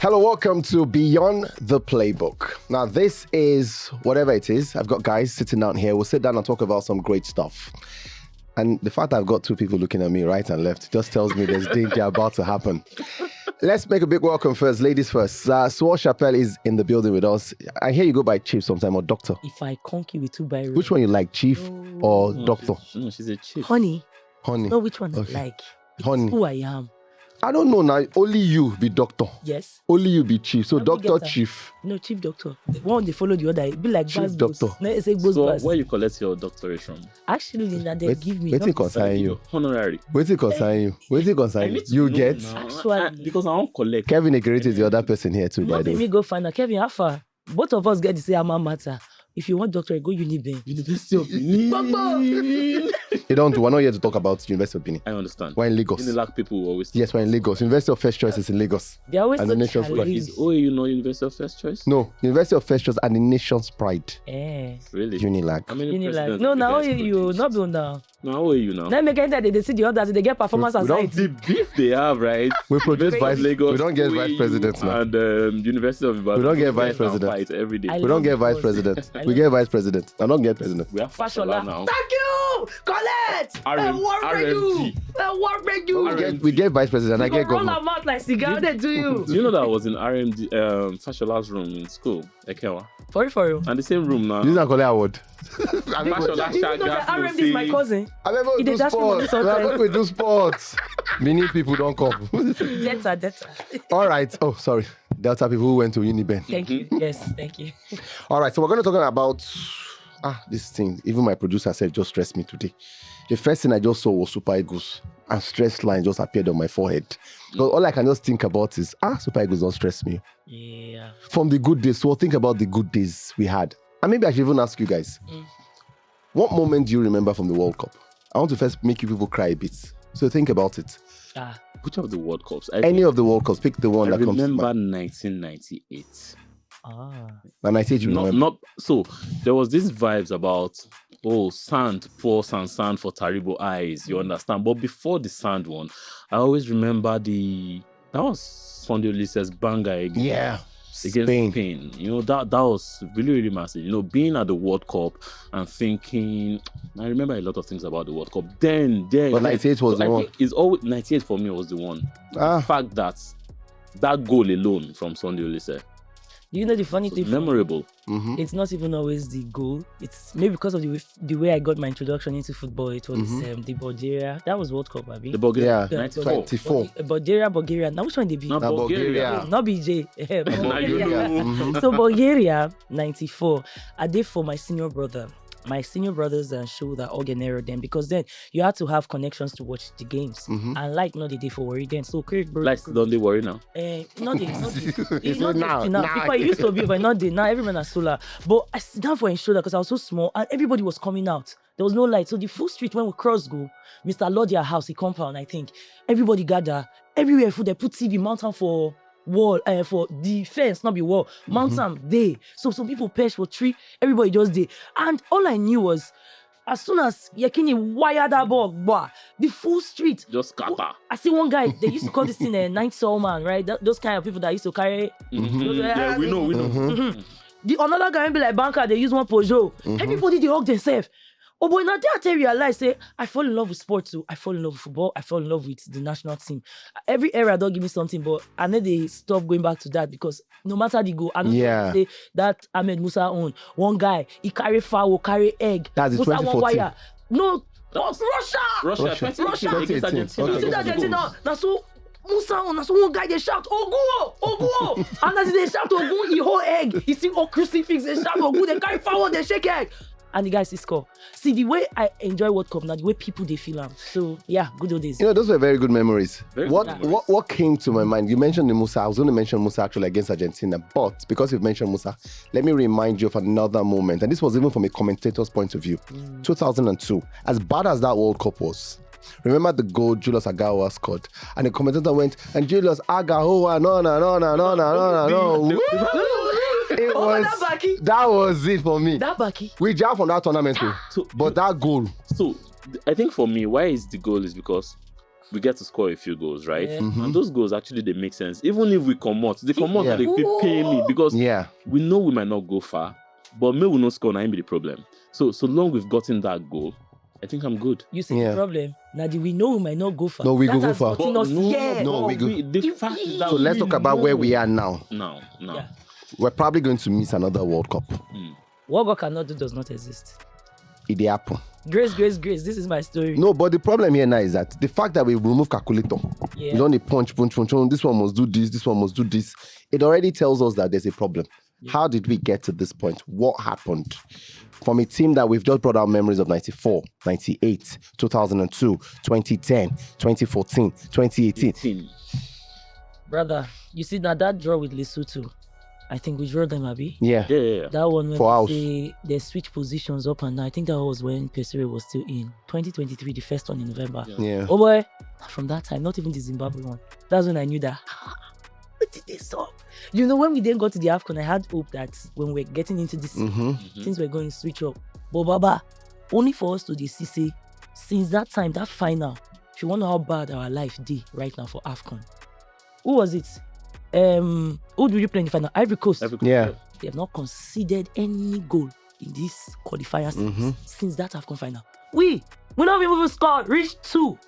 Hello, welcome to Beyond the Playbook. Now, this is whatever it is. I've got guys sitting down here. We'll sit down and talk about some great stuff. And the fact that I've got two people looking at me right and left just tells me there's danger about to happen. Let's make a big welcome first. Ladies first. Swore Chappelle is in the building with us. I hear you go by Chief sometime or Doctor. If I conk you with two by Which one you like, Chief or Doctor? She's a chief. Honey. Honey. No, which one Okay. I like? Honey. Who I am. I don't know now. Only you be Doctor. Yes. Only you be Chief. So Let me Doctor, get that. Chief. No, Chief Doctor. One they follow the other. It be like Chief Baz Doctor. Boost. No, it's a Boost So Baz. where you collect your doctorate from? Actually, they Wait- give me. Waiting not- concern you. Honorary. Waiting concern you. Waiting concern you. You get. Actually. Because I won't collect. Kevin Ekerete is the other person here too, by Not the let way. me go find out. Kevin, how far? Both of us get the same alma mater. If you want doctorate, go Uniben. University of Benin. You don't. We're not here to talk about University of Benin. I understand. We're in Lagos. Unilag people will always. Yes, we're in Lagos. University of First Choice is in Lagos. They always And so the nation's pride. challenge. Is OAU not University of First Choice? No, University of First Choice and the nation's pride. Really? Unilag. How many Unilag. presidents No, have now guys you produced? not be now. No, OAU now. Then make it that they see the others, they get performance We don't anxiety. The beef they have, right? We produce University vice. of Lagos, We don't get vice OAU, presidents now. And University of Ibadan. We don't get vice Fight presidents. every day. I We don't get love vice boss. president. I We love get vice president. I don't get president. We have Fashola. Fashola now. Thank you! Collect! RMG. What make you? We get vice president. I You get go roll governor. them out like cigar, they do you. Do you know that I was in RMD Fashola's room in school, Ekewa? For you. And the same room now. This is a college award. Fashola Did you know that RMD is my cousin? I never He do dey dash me money sports. sometimes. We do sports. Many people don't come. Delta. All right. Oh, sorry. Delta people who went to Uniben. Thank you. Yes, thank you. All right, so we're going to talk about this thing. Even my producer said just stressed me today. The first thing I just saw was Super Eagles, and stress line just appeared on my forehead. Because all I can just think about is Super Eagles don't stress me. Yeah. From the good days, so think about the good days we had. And maybe I should even ask you guys, what moment do you remember from the World Cup? I want to first make you people cry a bit. So think about it. Which of the World Cups? Any of the World Cups, pick the one I that comes to remember mind. 1998. And I said you remember. Not so. There was these vibes about sand, poor sand for Taribo eyes. You understand? But before the sand one, I always remember that was Sunday Ulises banger again. Yeah. Against Spain. You know, that was really, really massive. You know, being at the World Cup and thinking, I remember a lot of things about the World Cup. Then But 98 was the I one. think it's always 98 for me was the one. The fact that goal alone from Sunday Ulisse. Do you know the funny thing? Memorable. It's not even always the goal. It's maybe because of the way I got my introduction into football. It was the Bulgaria. That was World Cup, Abi. The Bulgaria. Yeah, 94. 24. Bulgaria. Now which one they be? Now Bulgaria. Not BJ. Now you know. So Bulgaria, 94. I did for my senior brother. My senior brothers and show that Organero then, because then you had to have connections to watch the games. And like not the day for worry then. So Craig bro. Like, don't they worry now? Not It's not now. Before it used to be, but not the now everyone has solar. But I sit down for his shoulder because I was so small and everybody was coming out. There was no light. So the full street when we cross go, Mr. Lordia house, the compound, I think. Everybody gather. Everywhere food, they put TV mountain for wall, for the fence, not be wall, mountain day. So some people perch for tree, everybody just did. And all I knew was, as soon as Yakini wired that ball, the full street. Just scatter. I see one guy, they used to call this thing a night soul man, right? Those kind of people that used to carry. Yeah, we know. The another guy be like banker, they use one Peugeot. Everybody they hug themselves. Oh boy, now I realize, say, I fall in love with sports too. I fall in love with football. I fall in love with the national team. Every era don't give me something, but I know they stop going back to that because no matter the goal, I know say that Ahmed Musa own. One guy, he carry foul, carry egg. That's the Musa 2014. one wire. No, that's Russia. Russia. Against Argentina. You see that Argentina? Now so Musa on, now so one guy they shout, Ogu! And as they shout Ogu, he hold egg. He see all crucifix, they shout Ogu, they carry foul, they shake egg. And the guys score. See, the way I enjoy World Cup now, the way people they feel them. So yeah, good old days. You know, those were very good memories. Very good memories. What came to my mind? You mentioned the Musa. I was going to mention Musa actually against Argentina, but because you've mentioned Musa, let me remind you of another moment. And this was even from a commentator's point of view. 2002. As bad as that World Cup was, remember the goal Julius Agawa scored, and the commentator went, and Julius Agawa, no. It was that was it for me. That Baki. We jumped from that tournament, but that goal. So I think for me, why is the goal is because we get to score a few goals, right? Yeah. Mhm. And those goals actually they make sense. Even if we come out, they come out Yeah. and they fit pay me because Yeah. we know we might not go far, but maybe we not score, now be the problem. So long we've gotten that goal, I think I'm good. You see Yeah. the problem? Now, we know we might not go far. No, we That go has far. gotten us here. No, we go. The fact is that So let's we talk about where we know. are now. Now. Yeah. We're probably going to miss another World Cup. What God cannot do does not exist. It happen. Grace. This is my story. No, but the problem here now is that the fact that we remove calculator, Yeah. we don't punch. This one must do this one must do this. It already tells us that there's a problem. Yeah. How did we get to this point? What happened? From a team that we've just brought out memories of 94, 98, 2002, 2010, 2014, 2018. Brother, you see now that draw with Lesotho, I think we drew them, Abi. Yeah. Yeah. That one when For house. they switch positions up and down. I think that was when Pesere was still in 2023, the first one in November. Yeah. Oh boy, from that time, not even the Zimbabwe one. That's when I knew that. What did they stop? You know, when we then got to the AFCON, I had hope that when we're getting into this, things were going to switch up. But Baba, only for us to see, since that time, that final, if you want to know how bad our life did right now for AFCON. Who was it? Who did you play in the final? Ivory Coast. Yeah. They have not conceded any goal in this qualifier since that AFCON final. We not even scored, reached 2.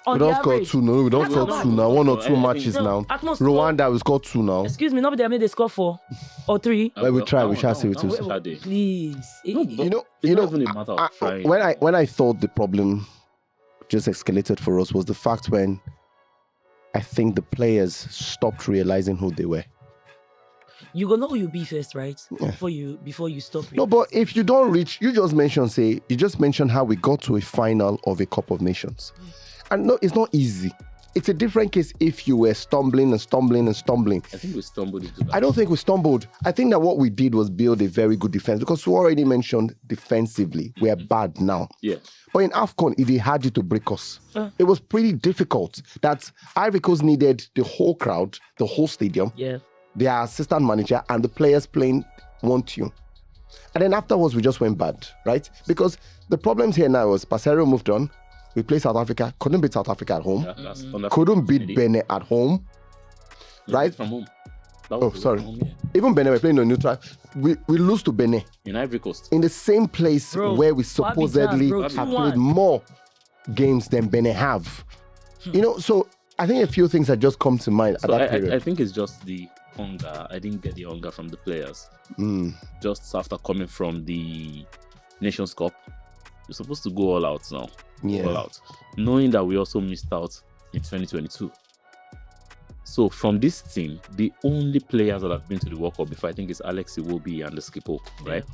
We don't score 2 now. We don't score 2 now. 1 or 2 matches now. Rwanda, we scored 2 now. Excuse me, nobody made they score 4 or 3. Well, we try. We shall see it too. Please. You know. Even a matter of trying. When I thought the problem just escalated for us was the fact when I think the players stopped realizing who they were. You gonna know who you be first, right? Yeah. Before you stop. No, but if you don't reach, you just mentioned how we got to a final of a Cup of Nations. And no, it's not easy. It's a different case if you were stumbling. I think we stumbled into that. I don't think we stumbled. I think that what we did was build a very good defense because we already mentioned defensively, we're bad now. Yeah. But in AFCON, it had you to break us. It was pretty difficult. That Ivory Coast needed the whole crowd, the whole stadium, their assistant manager, and the players playing one tune. And then afterwards, we just went bad, right? Because the problems here now was Pasero moved on. We played South Africa, couldn't beat South Africa at home. Couldn't beat Benin at home, right? From home. Sorry. Even Benin, we're playing on neutral. We lose to Benin. In Ivory Coast. In the same place where we supposedly have played more games than Benin have. You know, so I think a few things that just come to mind at that period. I think it's just the hunger. I didn't get the hunger from the players. Just after coming from the Nations Cup, you're supposed to go all out now. Yeah. All out. Knowing that we also missed out in 2022. So from this team, the only players that have been to the World Cup before, I think, is Alex Iwobi and the Skippo, right?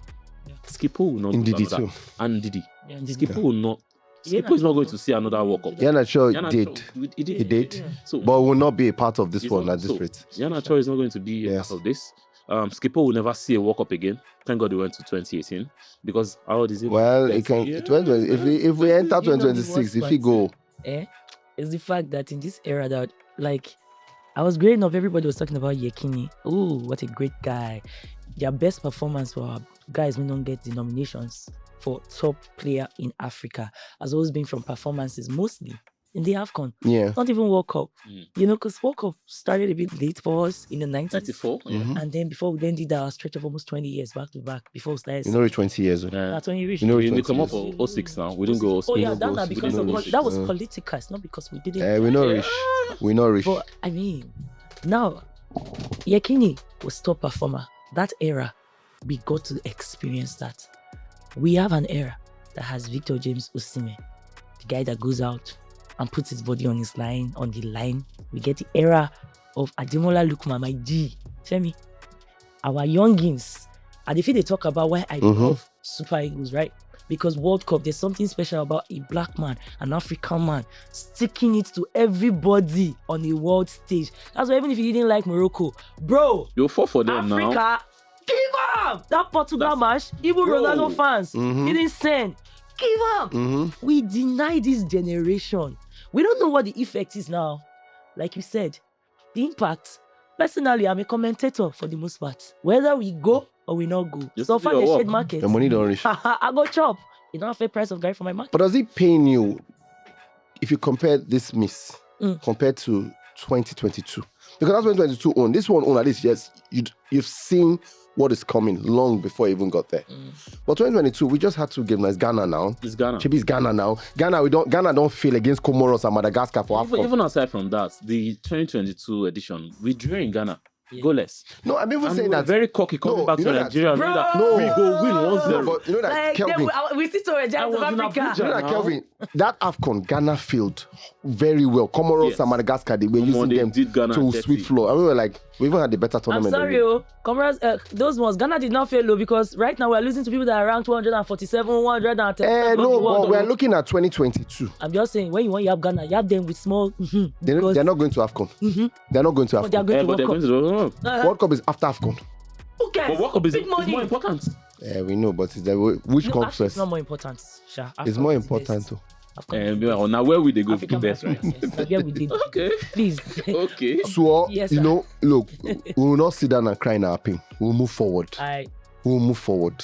Yeah. Skippo will not Ndidi do another. too. And Didi. Yeah, Skippo will not. Skippo is not going to see another World Cup. Iheanacho Iheanacho did. He did. He did. Yeah. So, But will not be a part of this He's one not- at this so- rate. Iheanacho is not going to be a Yes. part of this. Skippo will never see a World Cup again. Thank God he went to 2018 because how old is it? Well, it Let's can. see. 2020, if we enter You know the 2026, if worst we go, It's the fact that in this era that, like, I was growing up, everybody was talking about Yekini. Oh, what a great guy. Their best performance for our guys who don't get the nominations for top player in Africa has always been from performances, mostly in the AFCON. yeah. Not even World Cup. Mm. You know, because World Cup started a bit late for us in the 90s. 94. Mhm. And then before we then did our stretch of almost 20 years back to back, before we started. You know, 20 years. Yeah. That's when you reached. You know, We 20 come up years. for 06 now. We didn't go 06. Oh yeah, no that's goals. not We because didn't of go that was six. political. It's not because we didn't. We not rich. We not rich. But I mean, now Yekini was top performer. That era, we got to experience that. We have an era that has Victor James Osimhen, the guy that goes out and puts his body on the line. We get the era of Ademola Lookman, my G. Femi, our youngins. And if they talk about why I love Super Eagles, right? Because World Cup, there's something special about a black man, an African man, sticking it to everybody on the world stage. That's why even if you didn't like Morocco, bro, You'll fall for them now. Africa, give up! That Portugal match, even Bro. Ronaldo fans didn't send. Give up! We deny this generation. We don't know what the effect is now. Like you said, the impact. Personally, I'm a commentator for the most part. Whether we go or we not go. Just So do far, your the work. shade market. The money don't reach. I go chop. You don't have a price of guy for my market. But does it pain you? if you compare this miss compared to 2022, because that's when 2022 own. This one own at least, yes, you've seen what is coming long before it even got there. But 2022, we just had 2 games. It's Ghana now. It's Ghana. Chibi's Ghana now. Ghana don't fail against Comoros and Madagascar for AFCON. Even aside from that, the 2022 edition, we drew in Ghana. Goalless. No, I'm even And saying we were that very cocky coming back to Nigeria. Bro! We go win 1-0. but you know that Like, Kelvin, we still to reject was in Africa. Abuja. you know that now. Kelvin, that AFCON Ghana failed very well. Comoros Yes. and Madagascar, they were using they them did Ghana to dirty. sweep floor. And we were like, we even had the better I'm tournament. sorry, comrades, those ones, Ghana did not fail, because right now we're losing to people that are ranked 247, 110. No, but we're looking at 2022. I'm just saying, when you have Ghana, you have them with small. They're not going to AFCON. They're not going to But they're AFCON. going to But they're World going Cup. to the World Cup is after AFCON. Who cares? But World Cup is Big money. more important. We know, but it's which No, comes actually, first? it's not more important. Sha. It's more important too. Now where will they go African to best, right? Yes, where we did. Okay. Please. Okay. So, Yes, you sir. know, look, we will not sit down and cry in our pain. We'll move forward. We'll move forward.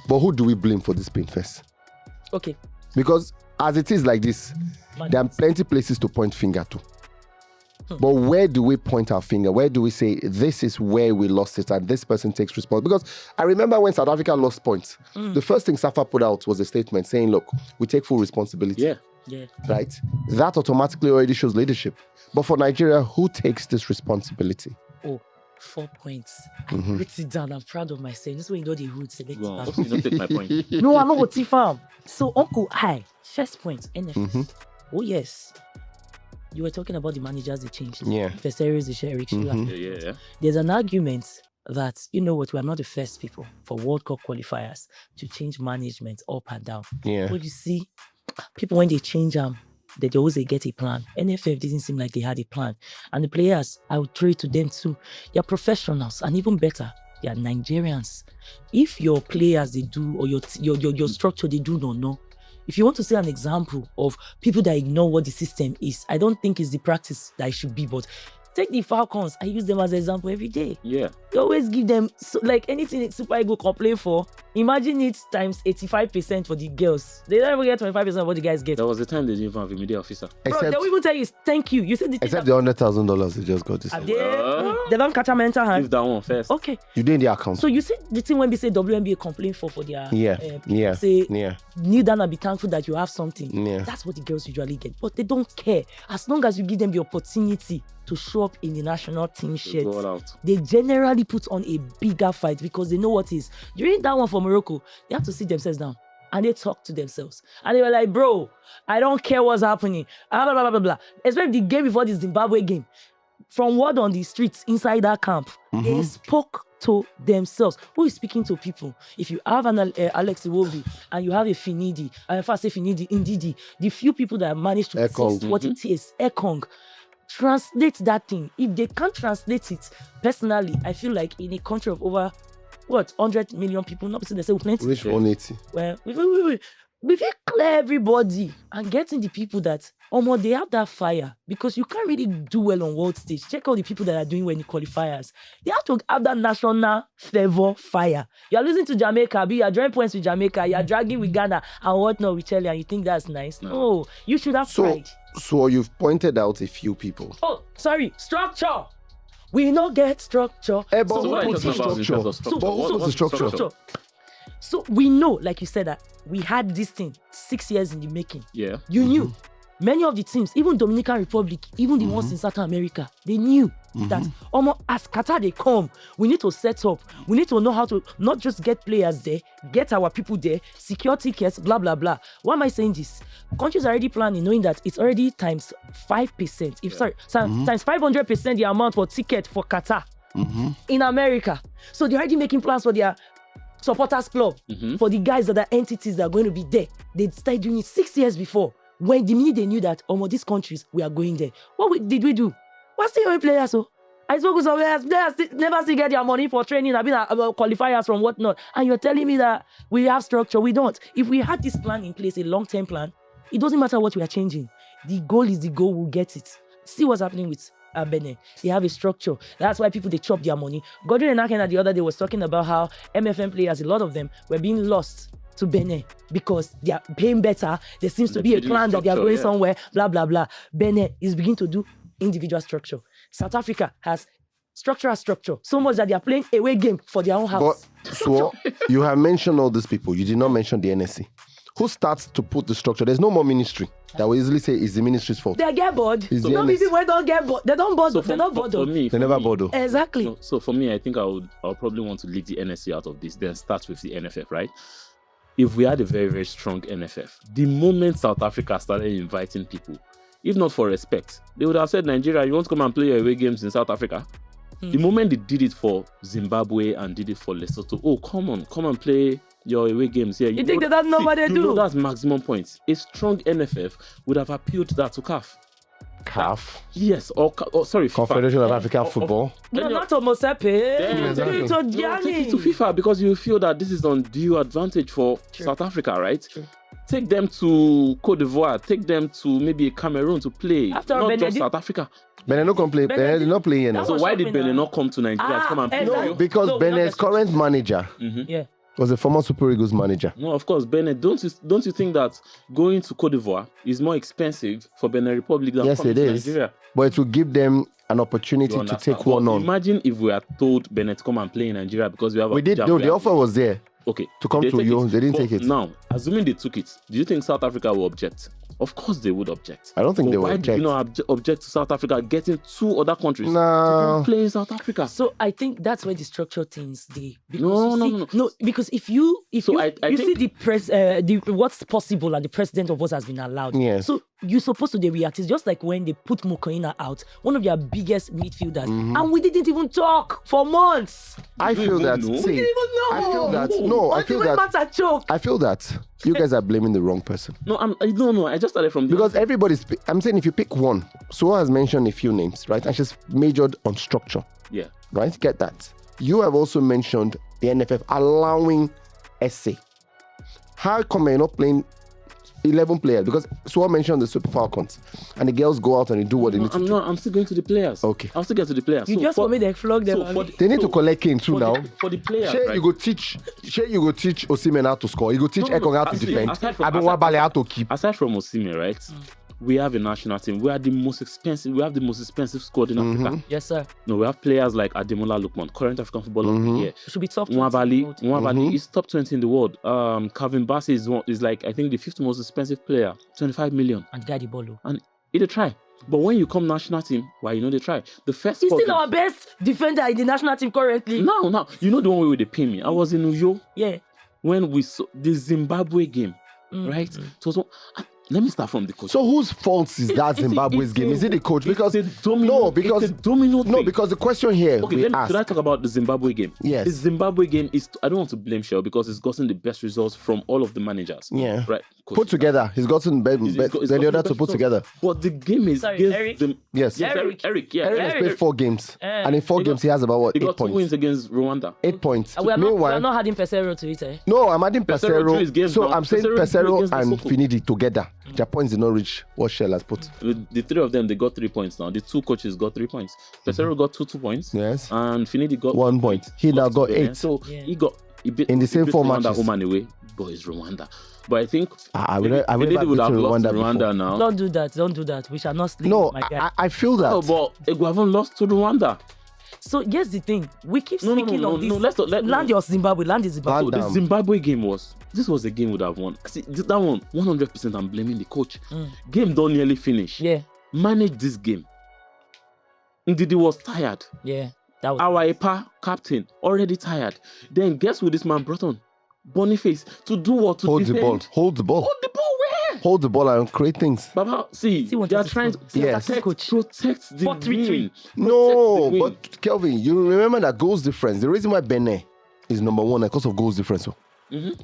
But who do we blame for this pain first? Okay. Because as it is like this, there are plenty places to point finger to. But where do we point our finger? Where do we say this is where we lost it and this person takes responsibility? Because I remember when South Africa lost points, the first thing Safa put out was a statement saying, look, we take full responsibility. Yeah. Right? That automatically already shows leadership. But for Nigeria, who takes this responsibility? 4 points. I wrote it down. I'm proud of myself. This way you know the roots. Select Well, it. you don't take my point. No, I'm not what farm. So, Uncle, hi. First point, NFF. Oh, yes. You were talking about the managers they changed. Yeah. Feserius, the Eric Schiller. Yeah. There's an argument that, you know what, we are not the first people for World Cup qualifiers to change management up and down. Yeah. But you see, people, when they change them, they always get a plan. NFF didn't seem like they had a plan. And the players, I would throw it to them too. You're professionals, and even better, you're Nigerians. If your players, they do, or your structure, they do not know. If you want to say an example of people that ignore what the system is, I don't think it's the practice that it should be, but take the Falcons. I use them as an example every day. Yeah. You always give them, like anything Super Eagles complain for, imagine it times 85% for the girls. They don't even get 25% of what the guys get. There was a time they didn't even have a media officer. Bro, they will even tell you, thank you. You said the thing Except the $100,000 they just got this. they don't catch a mental hand. Leave that one first. Okay. You did in the account. So you see the thing when we say WNBA complain for their say kneel down and be thankful that you have something. Yeah. That's what the girls usually get. But they don't care. As long as you give them the opportunity to show up in the national team shirt, Go all out. they generally put on a bigger fight because they know what is. During that one for Morocco, they have to sit themselves down and they talk to themselves. And they were like, bro, I don't care what's happening. Blah, blah, blah, blah, blah. Especially the game before the Zimbabwe game. From word on the streets inside that camp, they spoke to themselves. Who is speaking to people? If you have an Alex Iwobi and you have a Finidi, and if I say Finidi, Indidi, the few people that managed to taste what it is, Ekong, translate that thing. If they can't translate it, personally, I feel like in a country of over 100 million people, not they say we plenty. Which 180? Well, we will clear everybody and getting the people that they have that fire, because you can't really do well on world stage. Check out the people that are doing well in the qualifiers. They have to have that national flavor fire. You're losing to Jamaica, you're drawing points with Jamaica, you're dragging with Ghana and whatnot with Chile, and you think that's nice? No, you should have pride. So you've pointed out a few people. Oh, sorry, structure. We not get structure. But So what are you talking about in terms of structure? What's the structure? So we know, like you said, that we had this thing 6 years in the making. Yeah. You knew. Many of the teams, even Dominican Republic, even the ones in South America, they knew that as Qatar they come, we need to set up. We need to know how to not just get players there, get our people there, secure tickets, blah, blah, blah. Why am I saying this? Countries are already planning, knowing that it's already times 5%. Times 500% the amount for ticket for Qatar in America. So they're already making plans for their supporters club, for the guys that are entities that are going to be there. They started doing it 6 years before. When the minute they knew that these countries, we are going there. Did we do? What's the only players? So I spoke with some players never still get their money for training. I've been about qualifiers from whatnot. And you're telling me that we have structure. We don't. If we had this plan in place, a long-term plan, it doesn't matter what we are changing. The goal is the goal. We'll get it. See what's happening with Benin. They have a structure. That's why people, they chop their money. Godwin Enakena the other day was talking about how MFM players, a lot of them were being lost to Benin because they are paying better. There seems to The be a bidding plan that they are structure, going yeah. somewhere, blah, blah, blah. Benin is beginning to do individual structure. South Africa has structural structure. So much that they are playing away game for their own house. But so you have mentioned all these people. You did not mention the NSC. Who starts to put the structure? There's no more ministry. That will easily say it's the ministry's fault. They get bored. Is the No NSC. reason why they don't get bored. They don't bother. They're not bothered. They never bother. Exactly. No, so for me, I think I'll probably want to leave the NSC out of this, then start with the NFF, right? If we had a very, very strong NFF, the moment South Africa started inviting people, if not for respect, they would have said, Nigeria, you want to come and play your away games in South Africa? The moment they did it for Zimbabwe and did it for Lesotho, oh, come and play your away games here. You think that's not what they do? That's maximum points. A strong NFF would have appealed that to CAF. CAF. Yes, sorry, FIFA. Confederation of African Football. No, not to Mosepe. Exactly. To No, take it Gianni. to FIFA because you feel that this is undue advantage for South Africa, right? True. Take them to Cote d'Ivoire, take them to maybe Cameroon to play, After all, not Benin just did- South Africa. Benin no complain. Benin did not play here now. That So was why did shocking, Benin now. not come to Nigeria to come and play? exactly. you? Because No, Benin's not current manager Yeah. was a former Super Eagles manager. No, of course, Benin. Don't you think that going to Cote d'Ivoire is more expensive for Benin Republic than Yes, coming it to is. Nigeria? But it will give them an opportunity You to understand? take one But on. Imagine if we had told Benin to come and play in Nigeria because we have. We did. No, the offer was there Okay. to come They to take you. it. They didn't But take it. Now, assuming they took it, do you think South Africa will object? Of course they would object. I don't think But they will why object. did you not object to South Africa getting two other countries to No. come play in South Africa? So I think that's where the structure things they because No, you no, see, no. because if you So you, I you think- see the what's possible and the president of what has been allowed. Yes. So you're supposed to react. It's just like when they put Mokoena out, one of their biggest midfielders, and we didn't even talk for months. I feel even that. know? See, We didn't even know. I feel that. No, I feel Ultimate that. matter choke. I feel that you guys are blaming the wrong person. No, I don't know. I just started from Because everybody's. I'm saying if you pick one, Suo has mentioned a few names, right? And she's majored on structure, yeah. right? Get that. You have also mentioned the NFF allowing SA. How come you're not playing 11 players? Because Suo mentioned the Super Falcons, and the girls go out and they do what they need to do. I'm still going to the players. Okay. I'll still get to the players. You So just for- want me to flog them. so for the- They need to so collect Kane too for now. for the players, Shey right? you go teach Osimhen how to score. You go teach No, no, Ekong how to actually, defend. aside from- Abin Wabale how to keep. Aside from Osimhen, right? We have a national team. We have the most expensive squad in Africa. Yes, sir. No, we have players like Ademola Lookman, current African footballer of the year. It should be top 20. Nwabali is top 20 in the world. Calvin Bassey is like, I think, the fifth most expensive player, 25 million. And Daddy Bolo. And they try. But when you come national team, why you know they try? The first He's four still our games- best defender in the national team currently. No. You know the one where they pay me. I was in Uyo Yeah. when we saw the Zimbabwe game, right? So let me start from the coach. So whose fault is that It's a- Zimbabwe's it's game? a- Is it the coach? Because it's a domino, no, because it's a domino no, thing. because the question here Okay, we should asked. I talk about the Zimbabwe game? Yes. The Zimbabwe game is, I don't want to blame Shell because it's gotten the best results from all of the managers. Yeah. Right. Put together, he's gotten He's the gotten other the to best put results. together. But the game is Sorry, against Eric? them. Yes. Yes, Eric. Eric, yeah. Eric has Eric. played 4 games, and in 4 He got- games he has about what, He 8 got 2 points. wins against Rwanda. 8 points. We are Meanwhile, not adding Pesero to it, eh? no, I'm adding Pesero drew his Pesero. games So now. I'm saying Pesero drew Pesero against and Lesotho. Finidi together. Their points did not reach what Shell has put. The 3 of them, they got 3 points now. The 2 coaches got 3 points. Pesero got 2 points. Yes. And Finidi got 1 point. He now got 8. So Yeah. he beat In the same he beat 4 Rwanda matches. home and away. Boys, Rwanda. But I think I would Finidi never would have beaten lost to Rwanda Rwanda before. now. Don't do that. Don't do that. We shall not sleep, No, my guy. I feel that. Oh, but they haven't lost to Rwanda. So here's the thing. We keep No, no, speaking no, on no, this. let- land your Zimbabwe. Land is Zimbabwe. Land The down. Zimbabwe game this was a game we would have won. See, that one, 100% I'm blaming the coach. Game don't nearly finish. Yeah. Manage this game. Ndidi was tired. Yeah. That was. Our EPA captain already tired. Then guess who this man brought on? Boniface to do what? To Hold the defend? ball. Hold the ball. Hold the ball where? Hold the ball and create things. Baba, see what they are this is trying called. to Yes. protect the 4-3-3. win. No, Protect the win. but Kelvin, you remember that goals difference. The reason why Benin is number 1 because of goals difference. So.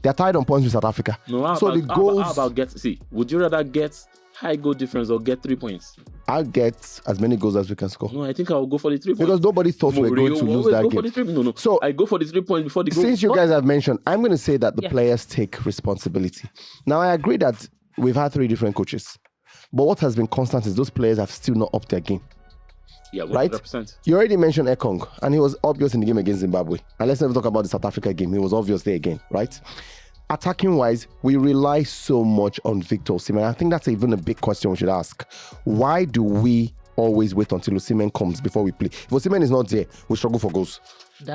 They're tied on points with South Africa. No, how So about, the how about- goals- how about get? See, would you rather get high goal difference or get 3 points? I'll get as many goals as we can score. No, I think I will go for the 3 points. Because nobody thought we were going to lose that go game. For the 3, no. So- I go for the 3 points before the goal. Since you guys have mentioned, I'm going to say that the Yeah. players take responsibility. Now, I agree that we've had 3 different coaches. But what has been constant is those players have still not upped their game. Yeah, Right? 100%. You already mentioned Ekong, and he was obvious in the game against Zimbabwe. And let's never talk about the South Africa game. He was obvious there again, right? attacking wise, we rely so much on Victor Osimhen. I think that's even a big question we should ask. Why do we always wait until Osimhen comes before we play? If Osimhen is not there, we struggle for goals.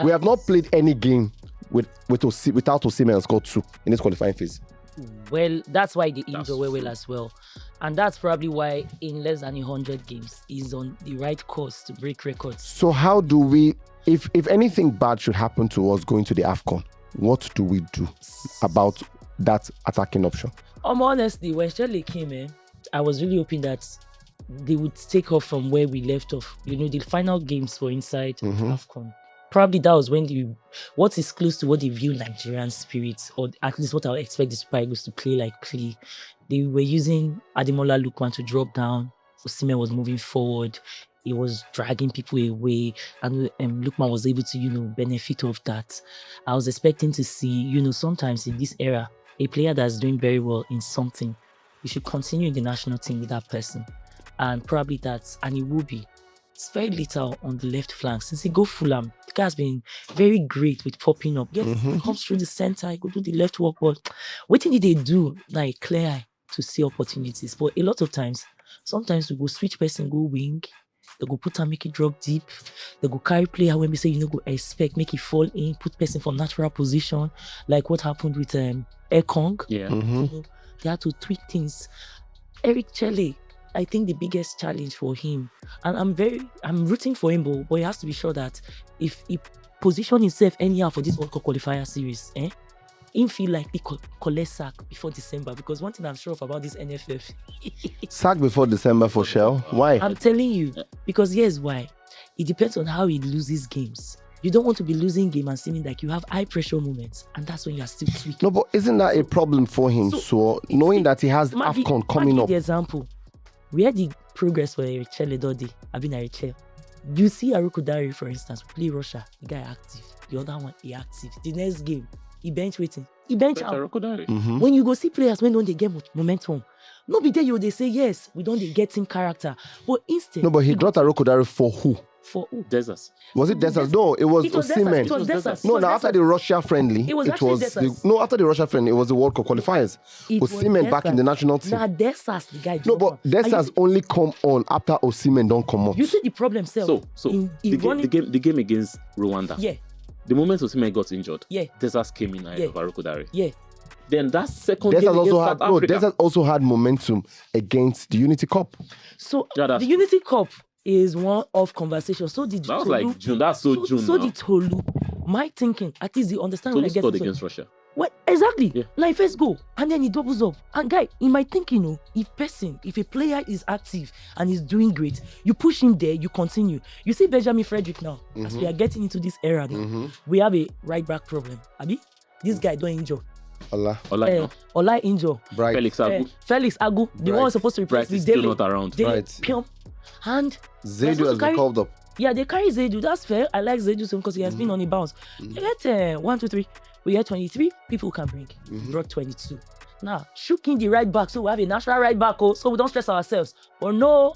We have not played any game without Osimhen and scored 2 in this qualifying phase. Well, that's why they injure well as well. And that's probably why in less than 100 games, he's on the right course to break records. So how do we, if anything bad should happen to us going to the AFCON, what do we do about that attacking option? Honestly, when Shirley came in, I was really hoping that they would take off from where we left off. The final games were inside AFCON. Probably that was when what is close to what they view Nigerian spirit, or at least what I would expect the Super Eagles to play. They were using Ademola Lookman to drop down. Osimhen was moving forward. He was dragging people away, and Lookman was able to, benefit of that. I was expecting to see, sometimes in this era, a player that's doing very well in something, you should continue in the national team with that person. And probably and it will be. It's very little on the left flank. Since he go Fulham, the guy has been very great with popping up. Yes, he comes through the center, he go do the left work, but what did they do? Clear eye to see opportunities. But a lot of times, sometimes we go switch person, go wing. They go put and make it drop deep. They go carry player when we say, go expect, make it fall in, put person for natural position. Like what happened with Ekong. Yeah. They had to tweak things. Eric Chelle, I think the biggest challenge for him, and I'm rooting for him, but he has to be sure that if he position himself anyhow for this World Cup qualifier series, he feel like he collect sack before December. Because one thing I'm sure of about this NFF, sack before December for Shell. Why? I'm telling you, because here's why. It depends on how he loses games. You don't want to be losing game and seeming like you have high pressure moments, and that's when you are still tweaking. No, but isn't that a problem for him? So knowing that he has AFCON coming up. The example. We had the progress for Eric Chelle Dodi. I've been Eric Chelle. You see Aruko Dari, for instance, play Russia. The guy active. The other one, he active. The next game, he bench waiting. He bench out. Aruko Dari. When you go see players, when don't they get momentum? No be there, they say, yes, we don't they get team character. But instead... No, but he brought Aruko Dari for who? For who? Desas. Was it Desas? No, it was Osimhen. It was Desas. No, now after the Russia friendly, after the Russia friendly, it was the World Cup qualifiers. Osimhen back in the national team. Now Desas, the guy. No, but Desas only come on after Osimhen don't come up. You see the problem, sir. So the game against Rwanda. Yeah. The moment Osimhen got injured, yeah, Desas came in ahead of Aruko Dari. Yeah. Then that second game against South Africa. Desas also had momentum against the Unity Cup. So the Unity Cup is one of conversation. So did that was Tolu, like June. That's so June. So did Tolu. My thinking, at least you understand Tolu when I get scored against Russia. Well, exactly. Yeah. Like first goal, and then he doubles up. And guy, in my thinking, if a player is active and is doing great, you push him there, you continue. You see Benjamin Frederick now, as we are getting into this era now, we have a right back problem. Abi, this guy don't injure. Ola injure. Felix Agu, the one supposed to replace with Dele. Still not around. Right. And Zaidu has been called up. Yeah, they carry Zaidu. That's fair. I like Zaidu because he has been on the bounce. They get 1, 2, 3. We get 23 people who can bring. Brought 22. Now, shooking the right back, so we have a national right back, so we don't stress ourselves. But no,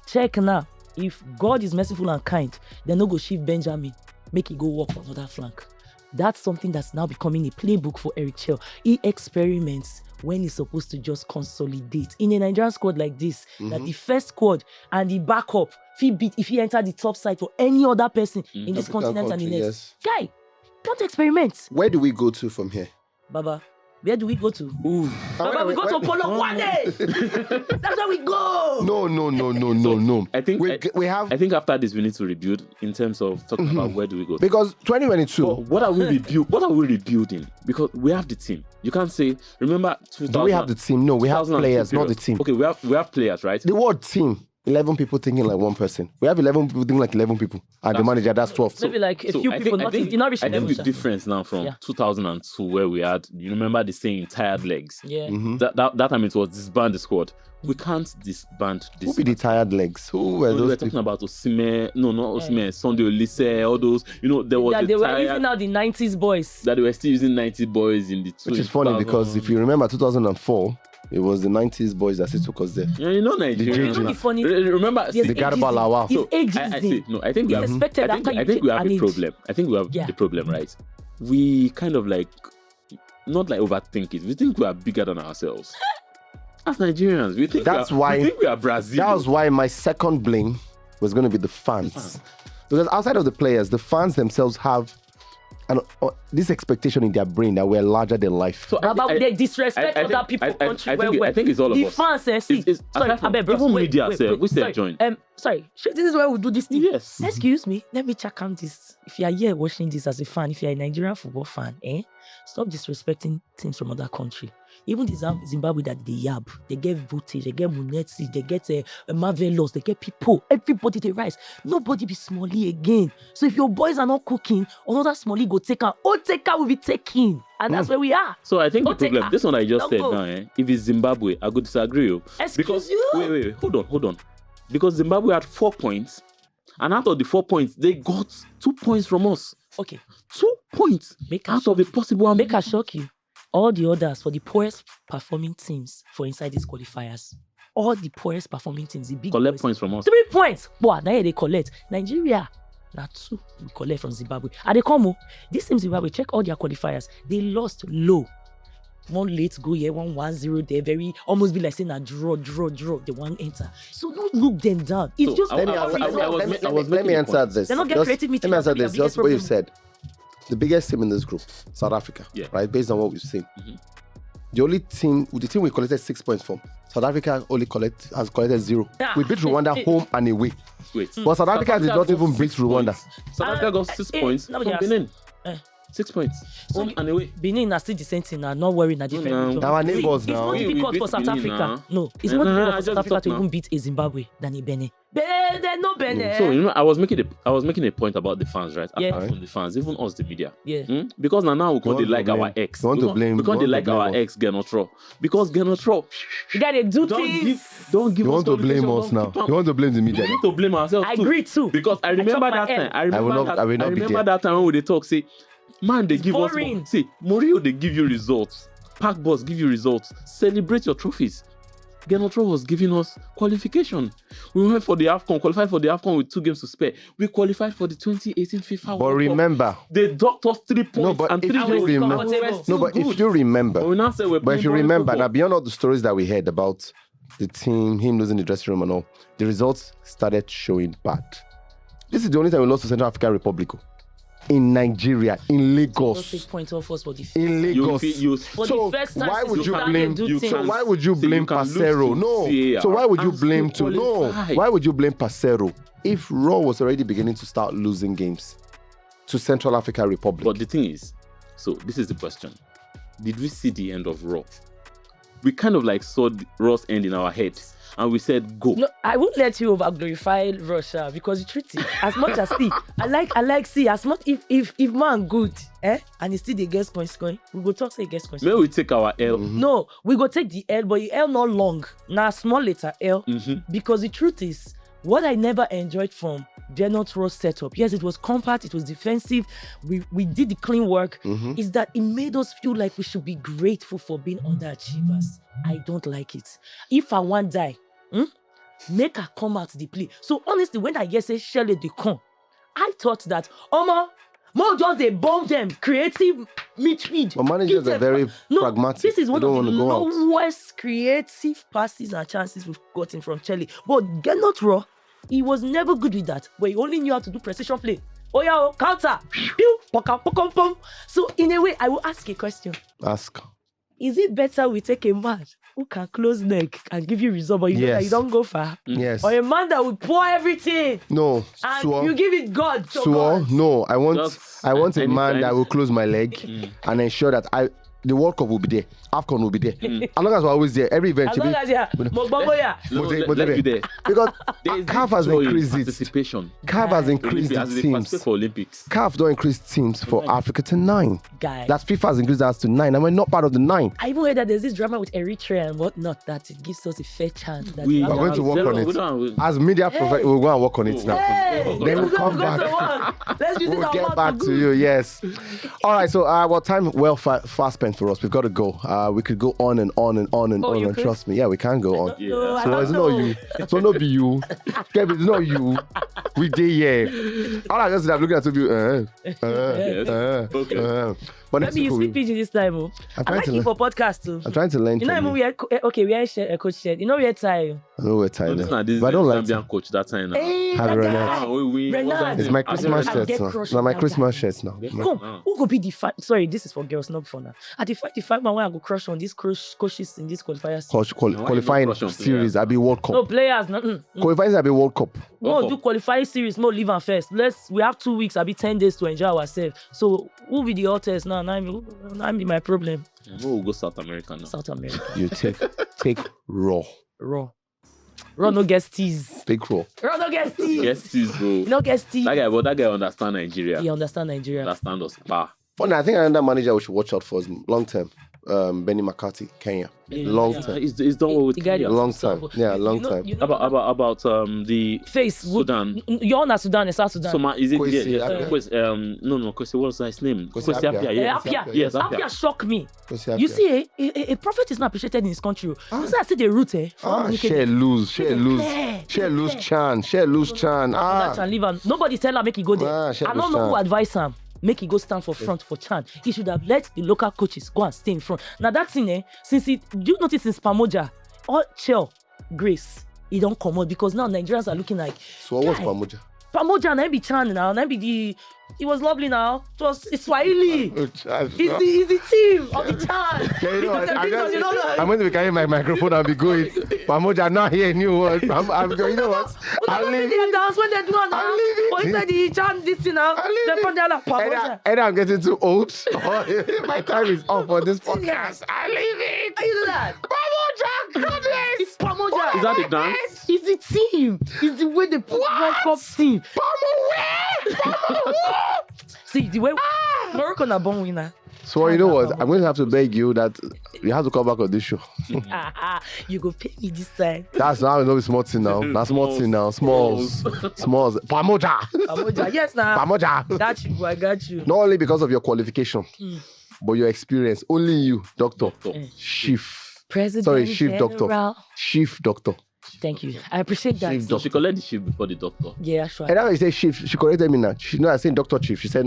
check now. If God is merciful and kind, then no go shift Benjamin, make it go walk on another flank. That's something that's now becoming a playbook for Eric Chelle. He experiments when he's supposed to just consolidate. In a Nigerian squad like this, that the first squad and the backup, if he enter the top side for any other person in this continent and the next. Yes. Guy, don't experiment. Where do we go to from here? Baba, where do we go to? Baba, we go to Polokwane. That's where we go. No. I think after this we need to rebuild in terms of talking about where do we go. Because 2022. But what are we rebuilding? Because we have the team. You can't say, remember 2000. Do we have the team? No, we have players, not the team. Okay, we have players, right? The word team. 11 people thinking like one person. We have 11 people thinking like 11 people. And the manager, that's 12. Maybe like a few people, not reaching I think the difference now from 2002 where we had, you remember the saying, tired legs? Yeah. That time it was disband the squad. We can't disband this. Who be the tired legs? Who were those? We were talking about Osimhen, not Osimhen, Sunday Olise, all those. There was they were using now the 90s boys. That they were still using 90s boys in the two. Which is funny because if you remember 2004, it was the 90s boys that still took us there. Yeah, Nigeria. Funny. Remember, the Garba Lawa. So I think we have a problem. I think we have the problem, right? We kind of like not like overthink it. We think we are bigger than ourselves. As Nigerians, we think we are Brazil. That was why my second blame was going to be the fans. Because outside of the players, the fans themselves have this expectation in their brain that we're larger than life. So about they disrespect other people's country. I think it's all of the us. fans see. Even media self, we say join. Sorry, this is where we do this thing. Yes. Excuse me, let me check on this. If you are here watching this as a fan, if you're a Nigerian football fan, stop disrespecting teams from other country. Even the Zimbabwe that they yab, they get Vuti, they get Munetsi, they get Marvelous, they get people, everybody they rise. Nobody be Smally again. So if your boys are not cooking, another Smally go take her. Oteka will be taken. And that's where we are. So I think the problem, this one I just said go. now, if it's Zimbabwe, I could disagree. Excuse you? Wait, hold on. Because Zimbabwe had 4 points, and out of the 4 points, they got 2 points from us. Okay. 2 points out of a possible one. Make I shock you. All the others for the poorest performing teams for inside these qualifiers. All the poorest performing teams, the big collect boys, points from us. 3 points. Boy, now they collect. Nigeria, now 2 we collect from Zimbabwe. And they come, this team Zimbabwe, check all their qualifiers. They lost low. One late go here, 1-0 there, very almost be like saying a draw. They won't enter. So don't look them down. It's just let me answer this. They're not get creative Let me answer this. Just what you said. The biggest team in this group, South Africa, right? Based on what we've seen, the only team, the team we collected 6 points from, South Africa has collected 0. We beat Rwanda home and away. Wait, but South Africa did not even beat Rwanda. South Africa got 6 points from Benin. 6 points. Home and away. Benin are still the same thing now. Not worrying at different. Our neighbors now. It's more difficult for South Africa. No, it's more difficult for South Africa to even beat a Zimbabwe than a Benin. They're not Benin. So I was making a point about the fans, right? Apart from the fans, even us, the media. Yeah. Because now we can't like our ex. We want to blame. We can't like our ex Genotro. Because Genotro. You gotta do things. Don't give. You want to blame us now. You want to blame the media. We need to blame ourselves. I agree too. Because I remember that time. I remember that time when they talk. Say, man, they give us. See, Morio, they give you results. Park Boss give you results. Celebrate your trophies. Genotro was giving us qualification. We went for the AFCON, qualified for the AFCON with 2 games to spare. We qualified for the 2018 FIFA World Cup. But remember, they docked us 3 points and 3 games. If you remember, if you remember, now beyond all the stories that we heard about the team, him losing the dressing room and all, the results started showing bad. This is the only time we lost to Central African Republic. In Nigeria, in Lagos. So 6 points off us for the in Lagos. So why would you blame? So why would you blame Passero? No. So why would you blame to? No. Why would you blame Passero if Raw was already beginning to start losing games to Central African Republic? But the thing is, so this is the question: did we see the end of Raw? We kind of like saw Raw's end in our heads. And we said, go. No, I won't let you over glorify Russia because it's tricky. As much as I like see as much if man good, and he still the guest points going, we go talk say guest points. Maybe we take our L. No, we go take the L, but the L not long. Now small letter L. Because the truth is, what I never enjoyed from Genotro's setup, yes, it was compact, it was defensive, we did the clean work, is that it made us feel like we should be grateful for being underachievers. I don't like it. If I want die, make her come out the play. So honestly, when I hear say Shirley de Con, I thought that more just they bomb them, creative midfield. But managers are very pragmatic. This is one of the lowest creative passes and chances we've gotten from Chelsea. But Genotro, he was never good with that. But he only knew how to do precision play. Oh yeah, counter. Pew, poka, poka, pom. So in a way, I will ask a question. Ask. Is it better we take a man who can close neck and give you result, but you know that you don't go far? Yes. Or a man that will pour everything? No. And you give it God. So God. No. I want a man that will close my leg and ensure that the World Cup will be there. AFCON will be there. As long as we're always there, every event should be. Let's be there. Because CAF has increased participation. CAF has increased the teams. For Olympics. CAF don't increase teams for Africa to 9. Guys. That's FIFA has increased us to 9, and we're not part of the 9. I even heard that there's this drama with Eritrea and whatnot that it gives us a fair chance. That we're going to work on it. As media professionals, we'll go and work on it now. Then we'll come back. We'll get back to you, yes. All right, so time fast spent for us. We've got to go. We could go on and on and on and on. And trust me, we can go on. So it's not you. So not be you. Kevin, it's not you. We did, yeah. All I just did, I'm looking at you. But Let me use speak pidgin this time. Oh. I like you for podcast too. I'm trying to learn. You know, from we are okay. We are a coach shirt. You know, we are tired. I know we're tired. This is But I don't like Zambian coach that time. Hey, Have Renard. Renard. Renard. It's my Christmas I shirt get now. crushed No, my on that Christmas guy. shirts now. Come, who go be the five? Sorry, this is for girls, not for now. At the 55 man, when I go crush on these coaches in this qualifiers. Qualifying crush on series, I'll be World Cup. No players, no. Qualifying, I'll be World Cup. No, do qualifying series, no leave and first. We have 2 weeks, I'll be 10 days to enjoy ourselves. So who be the hottest now? Now be my problem. We'll go South America now. South America. You take raw. Raw no guest tease. Take raw. Raw no guest tease. Yes, this bro. No guest tease. That guy understand Nigeria. He understand Nigeria. Understand us. Bah. But I think another manager we should watch out for is long term. Benny McCarthy, Kenya. Long term. He's done well with The guy Kenya. that- Long time. Yeah, long You know- time. you know- About the face Sudan. You're not Sudan, it's South Sudan. So is it Kwesi Kwesi, no, Kwesi, what's his name? Kwesi Appiah. Appiah, Yeah, yes. Appiah. Yes, Appiah shock me. Kwesi You Appiah. see, a prophet is not appreciated in his country. You see, I see the root, for how many Share lose Clear. Chan. That's and leave am. Nobody tell her make he go there. Share I don't lose know Chan. who advise him. Make he go stand for front for Chan. He should have let the local coaches go and stay in front. Now that thing, do you notice since Pamoja, all Chel, Grace, he don't come out because now Nigerians are looking like So what's guy, Pamoja? Pamoja now be Chan now, now be it was lovely now. It's Swahili. It's the team of the Chan. Yeah, you know what? Because you don't know. I'm going to be carrying my microphone and be going. Pamoja not hear new words. I'm going. You know what? I'll leave. They dance when they do it now. I'll leave it. But inside the Chan this thing now, I'll leave they it. put down like Pamoja. And I'm getting too old. My time is up for this podcast. I leave it. How you do that? Pamoja, goodness. It's Pamoja. Is that the dance? It's the team. It's the way they put World Cup team. See, the way Morocco na born winner. So you know what? I'm going to have to beg you that you have to come back on this show. You go pay me this time. That's now it's small thing now. That's small thing now. Smalls. Pamoja. Pamoja, yes now. Pamoja. Got you, I got you. Not only because of your qualification, but your experience. Only you, doctor. Chief. President. Sorry, chief doctor. General. Chief doctor. Thank you. I appreciate that. Chief So she collect the ship before the doctor. Yeah, sure. And now you say chief. She corrected me now. She I saying doctor chief. She said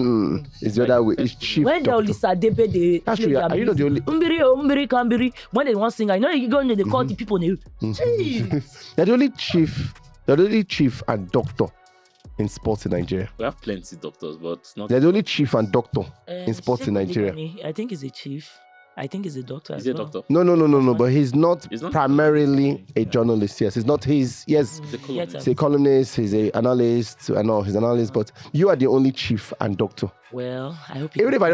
it's the other way. It's chief When the doctor. Lisa Debe they That's true. Are you not the only? Umbiri Kambiri. When they want singer, you know you go in they call the people name. Jeez. They're the only chief. They're the only chief and doctor in sports in Nigeria. We have plenty doctors, but not. They're the only chief and doctor in sports in Sheikh Nigeria. Odibani, I think he's a chief. I think he's a doctor. Is as he a well. doctor? No. But he's not He's not? primarily a journalist. Yes, he's not. Yes, The columnist. he's a columnist. He's a analyst. I know he's an analyst. But you are the only chief and doctor. Well, I hope. Even if I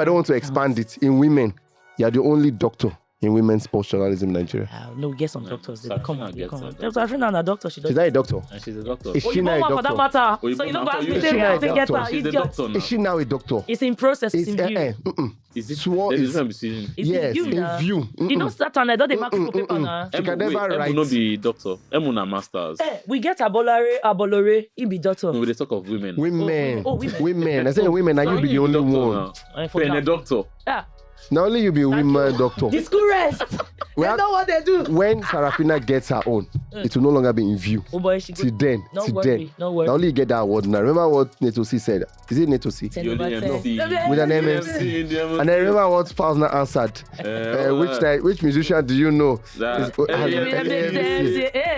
don't want to expand it in women, you are the only doctor in women's sports journalism in Nigeria. No, get some doctors. They Sarafina come on. They gets come on. some There's a doctor. She does. She's not a doctor. And she's a doctor. Is Oh, she you now know a what for that doctor? matter? Oh, you So you know don't go what ask you me say, say yeah, I think get doctor. her. She's a Idiot. doctor now. Is she now a doctor? It's in process. It's Is in view. Is it? Swore There's a is- difference between. It's Yes, in view in now. view. You don't start on. I don't mark people paper now. She can never Emu write. no be doctor. Emu na masters. We get Abolore. He be doctor. No, we dey talk of women. Women. Oh, women. Women. I say women, and you be the only one. For You're a now. doctor. Yeah. Not only you be women doctor. The school rest. We They have- know what they do. When Sarafina gets her own, it will no longer be in view. Oh boy, she go. Till then, No till worry, then. no worry. Now only you get that award now. Remember what Netosi said? Is it Netosi? 10 You're over the 10. MC. With an MMC. And then remember what Faustina answered. Which musician do you know? That-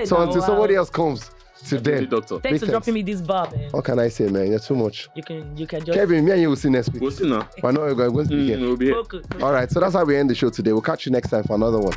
So until somebody else comes, till The then. doctor. Thanks for dropping me this bar, man. What can I say, man? You're too much. You can just. Kevin, me and you will see next week. We'll see now. We're not going to be here. We'll be here. Okay. All right, so that's how we end the show today. We'll catch you next time for another one.